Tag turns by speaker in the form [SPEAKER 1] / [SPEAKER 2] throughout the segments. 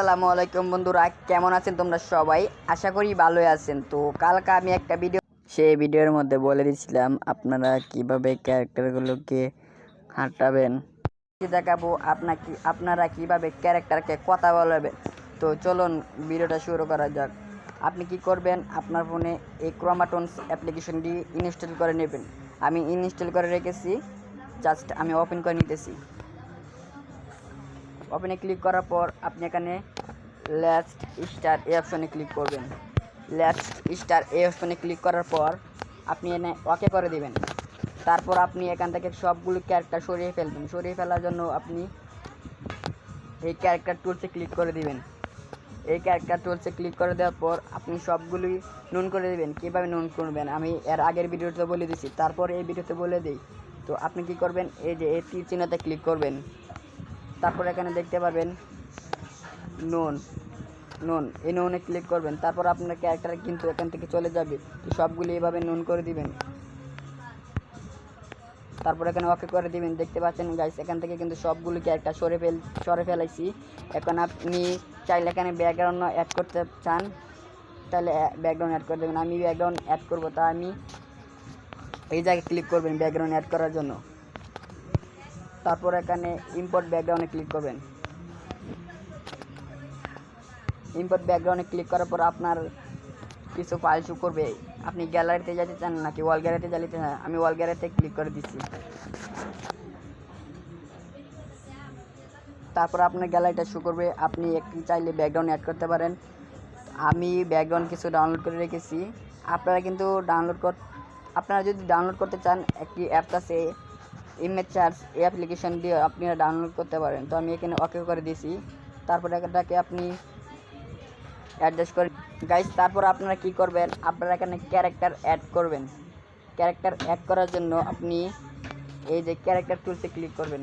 [SPEAKER 1] আসসালামু আলাইকুম বন্ধুরা, কেমন আছেন তোমরা সবাই? আশা করি ভালোই আছেন। তো কালকে আমি একটা সেই ভিডিওর মধ্যে বলে দিয়েছিলাম আপনারা কিভাবে ক্যারেক্টারগুলোকে হাঁটাবেন, দেখাবো আপনারা কিভাবে ক্যারেক্টারকে কথা বলাবেন। তো চলুন ভিডিওটা শুরু করা যাক। আপনি কি করবেন, আপনার ফোনে এই ক্রোমাটোনস অ্যাপ্লিকেশনটি ইনস্টল করে নেবেন। আমি ইনস্টল করে রেখেছি, জাস্ট আমি ওপেন করে নিতেছি। ওপেনে ক্লিক করার পর আপনি এখানে লেটস স্টার এই অপশনে ক্লিক করবেন। লেটস স্টার এই অপশনে ক্লিক করার পর আপনি এনে ওকে করে দিবেন। তারপর আপনি এখান থেকে সবগুলো ক্যারেক্টার সরিয়ে ফেলবেন। সরিয়ে ফেলার জন্য আপনি এই ক্যারেক্টার টুলসে ক্লিক করে দিবেন। এই ক্যারেক্টার টুলসে ক্লিক করে দেওয়ার পর আপনি সবগুলোই নুন করে দেবেন। কীভাবে নুন করবেন আমি এর আগের ভিডিওতে বলে দিছি, তারপর এই ভিডিওতে বলে দিই। তো আপনি কি করবেন, এই যে এই তীর চিহ্নতে ক্লিক করবেন। তারপর এখানে দেখতে পারবেন নুন এই নুনে ক্লিক করবেন। তারপর আপনার ক্যারেক্টার কিন্তু এখান থেকে চলে যাবে। তো সবগুলি এভাবে নুন করে দিবেন। তারপর এখানে ওকে করে দিবেন। দেখতে পাচ্ছেন গাইস, এখান থেকে কিন্তু সবগুলি ক্যারেক্টার সরে ফেলাইছি। এখন আপনি চাইলে এখানে ব্যাকগ্রাউন্ড অ্যাড করতে চান, তাহলে ব্যাকগ্রাউন্ড অ্যাড করে দেবেন। আমি ব্যাকগ্রাউন্ড অ্যাড করবো, তা আমি এই জায়গায় ক্লিক করবেন ব্যাকগ্রাউন্ড অ্যাড করার জন্য। তারপর এখানে ইম্পোর্ট ব্যাকগ্রাউন্ডে ক্লিক করবেন। ইম্পোর্ট ব্যাকগ্রাউন্ডে ক্লিক করার পর আপনার কিছু ফাইল শো করবে। আপনি গ্যালারিতে যেতে চান নাকি ওয়াল গ্যালারিতে যেতে চান? আমি ওয়াল গ্যালারিতে ক্লিক করে দিচ্ছি। তারপর আপনার গ্যালারিটা শো করবে। আপনি একটি চাইলে ব্যাকগ্রাউন্ড অ্যাড করতে পারেন। আমি ব্যাকগ্রাউন্ড কিছু ডাউনলোড করে রেখেছি। আপনারা যদি ডাউনলোড করতে চান, একটি অ্যাপস আছে ইমেজ চার্জ, এই অ্যাপ্লিকেশন দিয়ে আপনারা ডাউনলোড করতে পারেন। তো আমি এখানে ওকে করে দিয়েছি। তারপর এটাকে আপনি অ্যাডজাস্ট করে গাইস। তারপর আপনারা কি করবেন, আপনারা এখানে ক্যারেক্টার অ্যাড করবেন। ক্যারেক্টার অ্যাড করার জন্য আপনি এই যে ক্যারেক্টার টুলসে ক্লিক করবেন।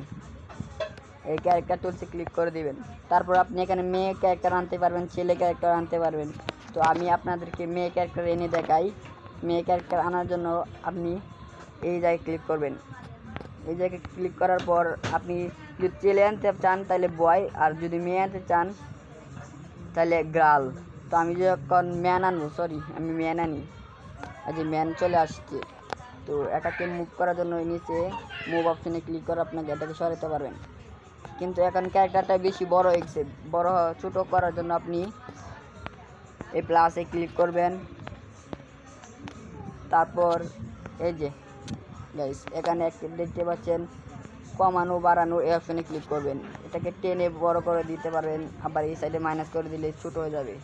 [SPEAKER 1] এই ক্যারেক্টার টুলসে ক্লিক করে দিবেন। তারপর আপনি এখানে মেয়ে ক্যারেক্টার আনতে পারবেন, ছেলে ক্যারেক্টার আনতে পারবেন। তো আমি আপনাদেরকে মেয়ে ক্যারেক্টার এনে দেখাই। মেয়ে ক্যারেক্টার আনার জন্য আপনি এই জায়গায় ক্লিক করবেন। এই জায়গায় ক্লিক করার পর আপনি যদি ছেলে আনতে চান তাহলে বয়, আর যদি মেয়ে আনতে চান তাহলে গার্ল। তো আমি যখন ম্যান আনবো, আমি ম্যান আনি, আজ ম্যান চলে আসছে। তো এটাকে মুভ করার জন্য নিচে মুভ অপশনে ক্লিক করে আপনাকে এটাকে সরাতে পারবেন। কিন্তু এখন ক্যারেক্টারটা বেশি বড় হয়েছে, ছোটো করার জন্য আপনি এই প্লাসে ক্লিক করবেন। তারপর এই যে গাইস, এখানে দেখতে পাচ্ছেন কমানো বাড়ানো এই অপশনে ক্লিক করবেন। এটাকে টেনে বড় করে দিতে পারবেন, আবার এই সাইডে মাইনাস করে দিলে ছোটো হয়ে যাবে।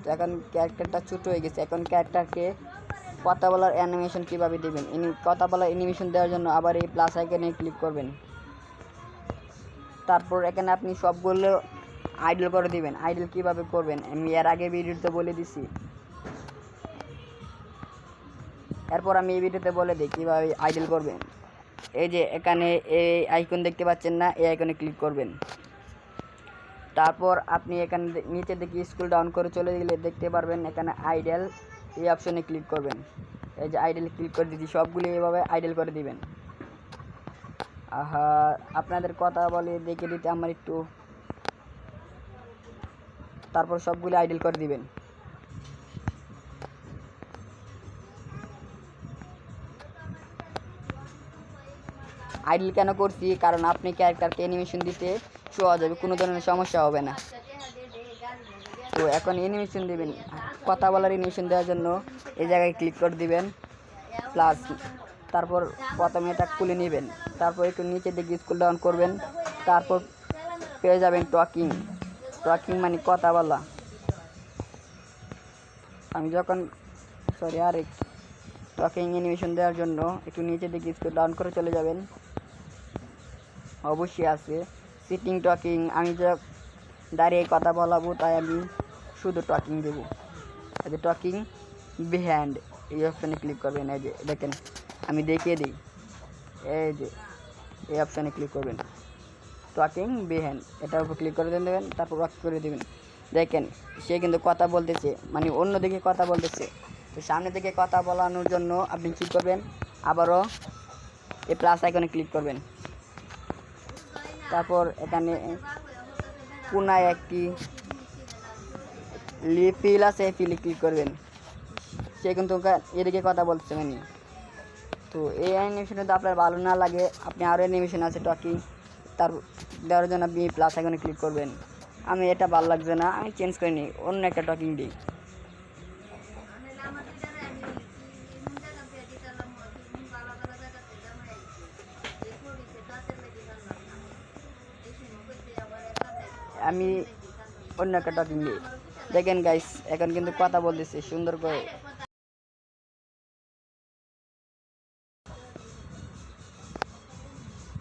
[SPEAKER 1] তো এখন ক্যারেক্টারটা ছোটো হয়ে গেছে। এখন ক্যারেক্টারকে কথা বলার অ্যানিমেশন কীভাবে দেবেন, কথা বলার অ্যানিমেশন দেওয়ার জন্য আবার এই প্লাস আইকনে ক্লিক করবেন। তারপর এখানে আপনি সবগুলো আইডল করে দিবেন। আইডল কীভাবে করবেন আমি এর আগে ভিডিওতে বলে দিছি। এরপর আমি এই ভিডিওতে বলে দিই কীভাবে আইডল করবেন। এই যে এখানে এই আইকন দেখতে পাচ্ছেন না, এই আইকনে ক্লিক করবেন। তারপর আপনি এখানে নিচে দিকে স্ক্রল ডাউন করে চলে গেলে দেখতে পারবেন এখানে আইডল, এই অপশনে ক্লিক করবেন। এই যে আইডল ক্লিক করে দিচ্ছি, সবগুলি এইভাবে আইডল করে দিবেন। আপনাদের কথা বলে দেখে দিতে আমার একটু। তারপর সবগুলি আইডল করে দিবেন। আইডল কেন করছি, কারণ আপনি ক্যারেক্টারকে অ্যানিমেশন দিতে সহজ হবে, কোনো ধরনের সমস্যা হবে না। তো এখন অ্যানিমেশন দিবেন, কথা বলার অ্যানিমেশন দেওয়ার জন্য এই জায়গায় ক্লিক করে দিবেন প্লাস। তারপর প্রথমে এটা খুলে নেবেন। তারপর একটু নিচে দিকে স্ক্রল ডাউন করবেন। তারপর পেয়ে যাবেন টকিং মানে কথা বলা। আমি যখন টকিং অ্যানিমেশন দেওয়ার জন্য একটু নিচে দিকে স্ক্রল ডাউন করে চলে যাবেন। অবশ্যই আছে সিটিং টকিং। আমি যে দাঁড়িয়ে কথা বলাবো, তাই আমি শুধু টকিং দেবো। এই যে টকিং বিহাইন্ড এই অপশানে ক্লিক করবেন। এই যে দেখেন আমি দেখিয়ে দিই, এই যে এই অপশানে ক্লিক করবেন টকিং বিহাইন্ড, এটার উপর ক্লিক করে দেবেন। তারপর ওকে করে দেবেন। দেখেন সে কিন্তু কথা বলতেছে, মানে অন্য দিকে কথা বলতেছে। তো সামনে থেকে কথা বলানোর জন্য আপনি কী করবেন, আবারও এই প্লাস আইকনে ক্লিক করবেন। তারপর এখানে কোনায় একটি ফিল আছে, ফিলে ক্লিক করবেন। সে কিন্তু এদিকে কথা বলছে মানে। তো এই অ্যানিমেশন যদি আপনার ভালো না লাগে, আপনি আরও অ্যানিমেশন আছে টকি, তার দেওয়ার জন্য আপনি প্লাস আইকনে ক্লিক করবেন। আমি এটা ভালো লাগছে না, আমি চেঞ্জ করে নিই, অন্য একটা টকিং দিই। আমি অন্য একটা টকিং দিই। দেখেন গাইস, এখন কিন্তু কথা বলতেছি সুন্দর করে।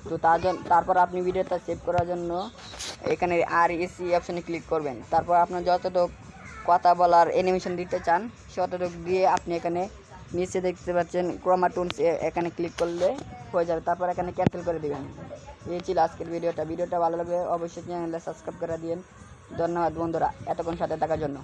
[SPEAKER 1] তো তারপর আপনি ভিডিওটা সেভ করার জন্য এখানে REC অপশানে ক্লিক করবেন। তারপর আপনার যতটুকু কথা বলার অ্যানিমেশন দিতে চান ততটুকু দিয়ে আপনি এখানে নিচে দেখতে পাচ্ছেন ক্রোমা টুলস, এখানে ক্লিক করলে হয়ে যাবে। তারপর এখানে ক্যান্সেল করে দিবেন। এই ছিল আজকের ভিডিওটা ভালো লাগলে অবশ্যই চ্যানেলটা সাবস্ক্রাইব করে দিন। ধন্যবাদ বন্ধুরা এতক্ষণ সাথে থাকার জন্য।